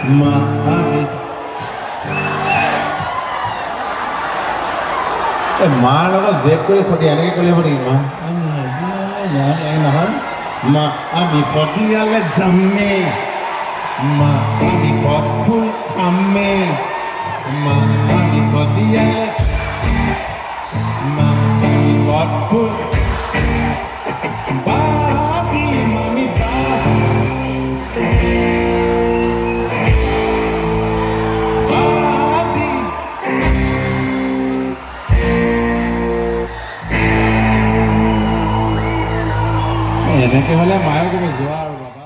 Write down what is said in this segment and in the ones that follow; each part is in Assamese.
মা আমি মাৰ লগত জেদ কৰি সদি এনেকৈ ক'লে হ'ব নেকি মা নহয় মা আমি সদিয়ালে যামে মা আমি সদ ফুল খামে মা আমি সদিয়ালে মা আমি সদ ফুল বাদি মামি এনেকে হ'লে মায়ে ক'ব যোৱা আৰু বাবা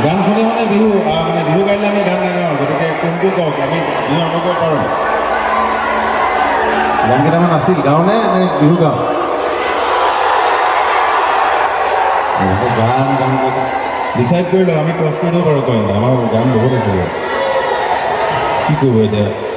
গান শুনি মানে বিহু গাইলে আমি গান নাগাওঁ গতিকে কোনটো কওক আমি বিহু আৰম্ভ কৰিব পাৰোঁ গান কেইটামান আছিল গাঁৱনে নে বিহু গাওঁ গান গান ডিচাইড কৰি লওক আমি ক্ৰছ কৰি দিব পাৰোঁ কয় আমাৰ গান বহুত আছে কি কৰিব এতিয়া